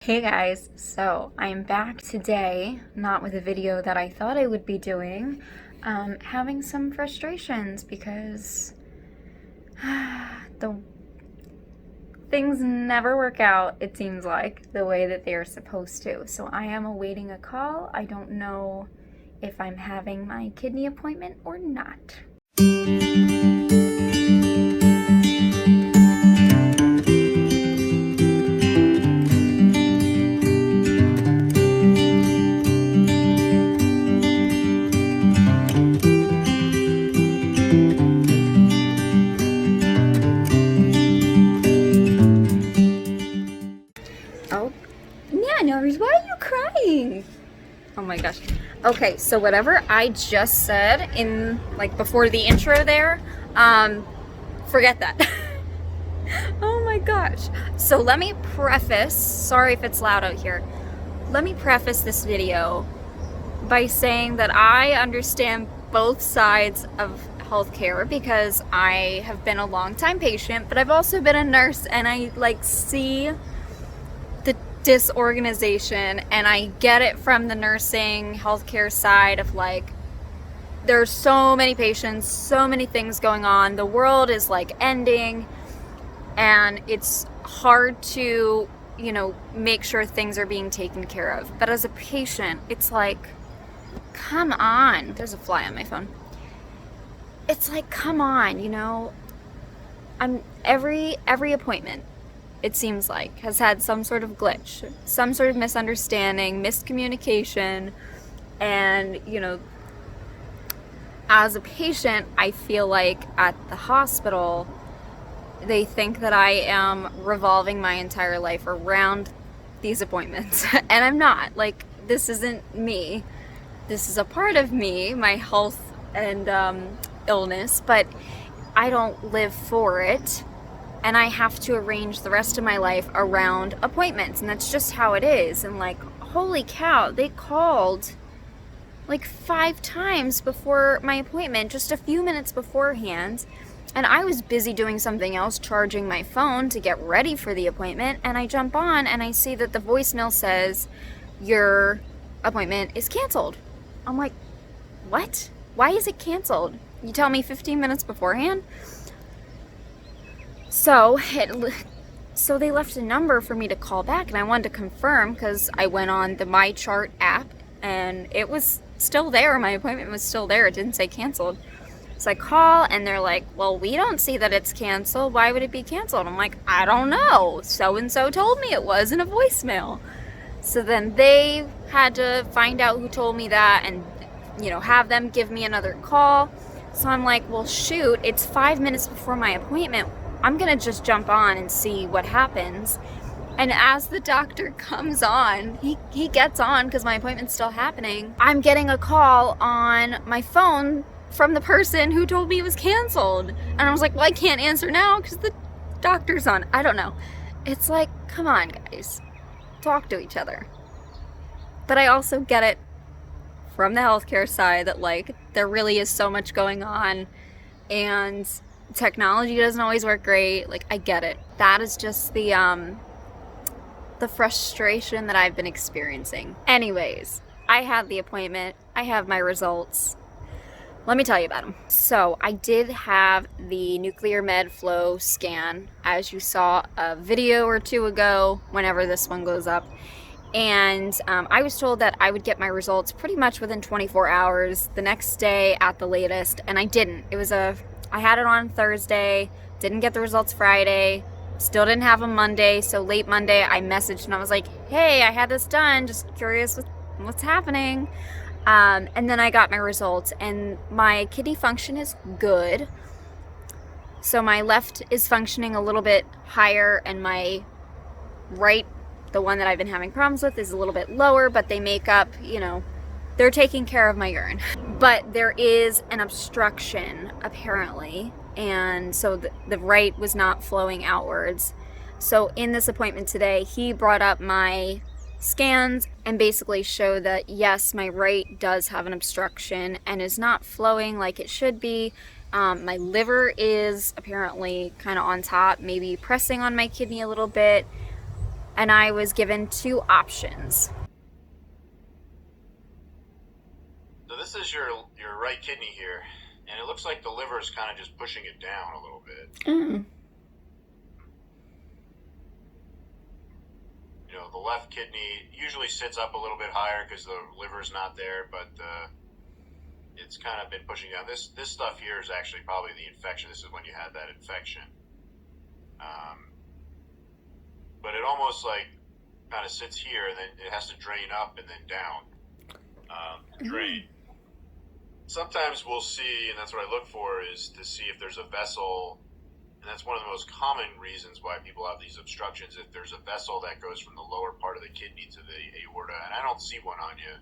Hey guys, so I'm back today, not with a video that I thought I would be doing, having some frustrations because the things never work out, it seems like, the way that they are supposed to. So I am awaiting a call. I don't know if I'm having my kidney appointment or not. Oh, yeah, Norris, why are you crying? Oh my gosh. Okay, so whatever I just said in, like, before the intro there, forget that. Oh my gosh. So let me preface, sorry if it's loud out here, let me preface this video by saying that I understand both sides of healthcare because I have been a long-time patient, but I've also been a nurse, and I see the disorganization, and I get it from the nursing healthcare side of there's so many patients, so many things going on, the world is ending, and it's hard to make sure things are being taken care of. But as a patient, it's come on, there's a fly on my phone. It's come on, I'm every appointment, it seems like, has had some sort of glitch, some sort of misunderstanding, miscommunication, and as a patient, I feel like at the hospital they think that I am revolving my entire life around these appointments and I'm not. This isn't me. This is a part of me, my health and illness, but I don't live for it, and I have to arrange the rest of my life around appointments, and that's just how it is. And holy cow, they called 5 times before my appointment, just a few minutes beforehand, and I was busy doing something else, charging my phone to get ready for the appointment, and I jump on and I see that the voicemail says your appointment is canceled. I'm like, what? Why is it canceled? You tell me 15 minutes beforehand? So they left a number for me to call back, and I wanted to confirm because I went on the My Chart app and it was still there. My appointment was still there. It didn't say canceled. So I call and they're like, well, we don't see that it's canceled. Why would it be canceled? I'm like, I don't know. So-and-so told me it was in a voicemail. So then they had to find out who told me that and, have them give me another call. So I'm like, well, shoot, it's 5 minutes before my appointment. I'm going to just jump on and see what happens. And as the doctor comes on, he gets on because my appointment's still happening. I'm getting a call on my phone from the person who told me it was canceled. And I was like, well, I can't answer now because the doctor's on. I don't know. It's come on, guys. Talk to each other. But I also get it from the healthcare side that there really is so much going on and technology doesn't always work great. I get it. That is just the frustration that I've been experiencing. Anyways, I had the appointment. I have my results. Let me tell you about them. So I did have the nuclear med flow scan, as you saw a video or two ago, whenever this one goes up. And I was told that I would get my results pretty much within 24 hours, the next day at the latest, and I didn't. I had it on Thursday, didn't get the results Friday, still didn't have them Monday, so late Monday I messaged and I was like, hey, I had this done, just curious what's happening. And then I got my results, and my kidney function is good. So my left is functioning a little bit higher, and my right, the one that I've been having problems with, is a little bit lower, but they make up, they're taking care of my urine. But there is an obstruction, apparently, and so the right was not flowing outwards. So in this appointment today, he brought up my scans and basically showed that yes, my right does have an obstruction and is not flowing like it should be. My liver is apparently kind of on top, maybe pressing on my kidney a little bit. and I was given 2 options. So this is your right kidney here, and it looks like the liver is kind of just pushing it down a little bit. You know, the left kidney usually sits up a little bit higher because the liver's not there, but it's kind of been pushing down. This stuff here is actually probably the infection. This is when you had that infection. But it almost like kind of sits here, and then it has to drain up and then down. Drain. Sometimes we'll see, and that's what I look for, is to see if there's a vessel, and that's one of the most common reasons why people have these obstructions, if there's a vessel that goes from the lower part of the kidney to the aorta, and I don't see one on you.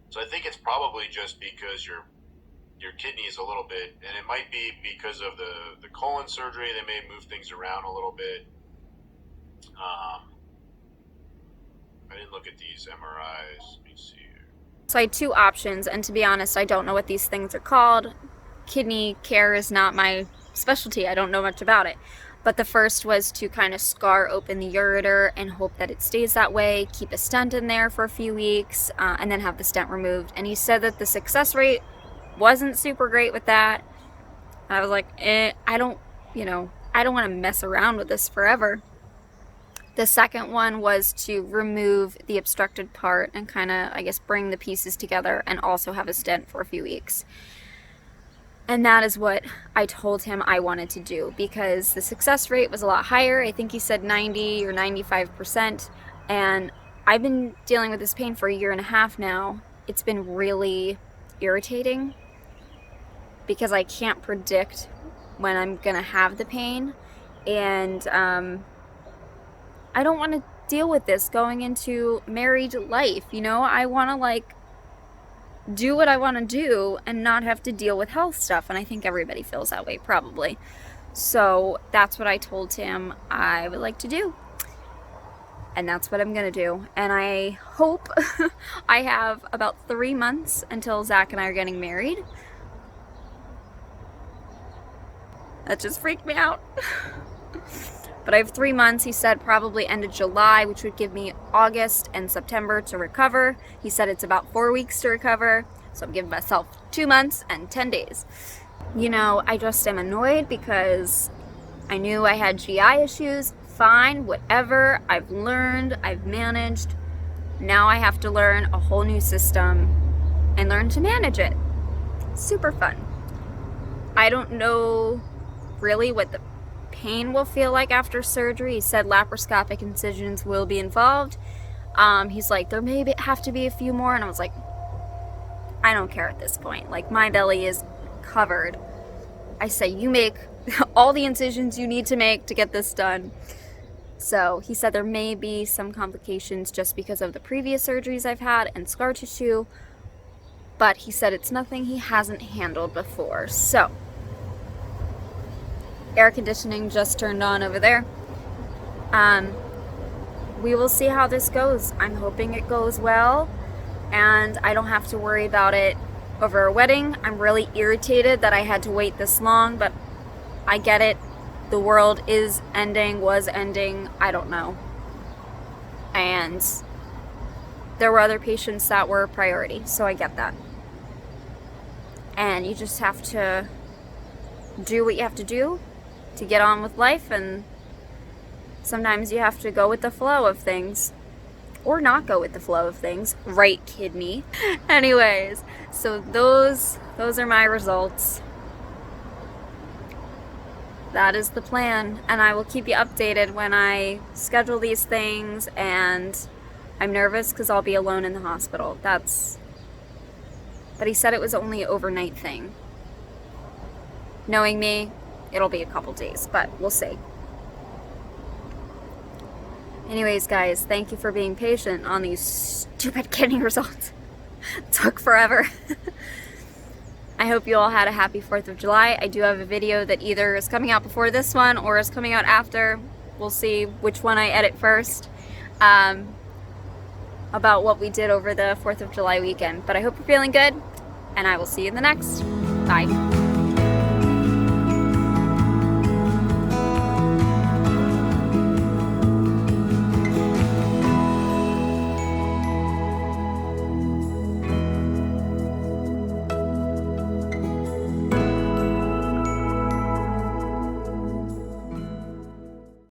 So I think it's probably just because your kidney is a little bit, and it might be because of the colon surgery. They may move things around a little bit. I didn't look at these MRIs. Let me see here. So I had 2 options, and to be honest, I don't know what these things are called. Kidney care is not my specialty. I don't know much about it. But the first was to kind of scar open the ureter and hope that it stays that way, keep a stent in there for a few weeks, and then have the stent removed. And he said that the success rate wasn't super great with that. I was like, I don't want to mess around with this forever. The second one was to remove the obstructed part and kind of, I guess, bring the pieces together and also have a stent for a few weeks. And that is what I told him I wanted to do, because the success rate was a lot higher. I think he said 90 or 95%. And I've been dealing with this pain for 1.5 years now. It's been really irritating because I can't predict when I'm going to have the pain. And I don't want to deal with this going into married life. You know, I want to do what I want to do and not have to deal with health stuff. And I think everybody feels that way probably. So that's what I told him I would like to do. And that's what I'm going to do. And I hope I have about 3 months until Zach and I are getting married. That just freaked me out. But I have 3 months. He said probably end of July, which would give me August and September to recover. He said it's about 4 weeks to recover. So I'm giving myself 2 months and 10 days. You know, I just am annoyed because I knew I had GI issues. Fine, whatever. I've learned, I've managed. Now I have to learn a whole new system and learn to manage it. Super fun. I don't know really what the pain will feel like after surgery. He said laparoscopic incisions will be involved. He's like, there may have to be a few more, and I was like, I don't care at this point. Like, my belly is covered. I say, you make all the incisions you need to make to get this done. So he said there may be some complications just because of the previous surgeries I've had and scar tissue, but he said it's nothing he hasn't handled before. So air conditioning just turned on over there. We will see how this goes. I'm hoping it goes well and I don't have to worry about it over a wedding. I'm really irritated that I had to wait this long, but I get it. The world is ending, was ending, I don't know. And there were other patients that were a priority, so I get that. And you just have to do what you have to do to get on with life, and sometimes you have to go with the flow of things or not go with the flow of things. Right, kidney. Anyways, so those are my results. That is the plan, and I will keep you updated when I schedule these things. And I'm nervous because I'll be alone in the hospital. But he said it was only an overnight thing. Knowing me, it'll be a couple days, but we'll see. Anyways, guys, thank you for being patient on these stupid kidney results. It took forever. I hope you all had a happy 4th of July. I do have a video that either is coming out before this one or is coming out after. We'll see which one I edit first, about what we did over the 4th of July weekend. But I hope you're feeling good, and I will see you in the next. Bye.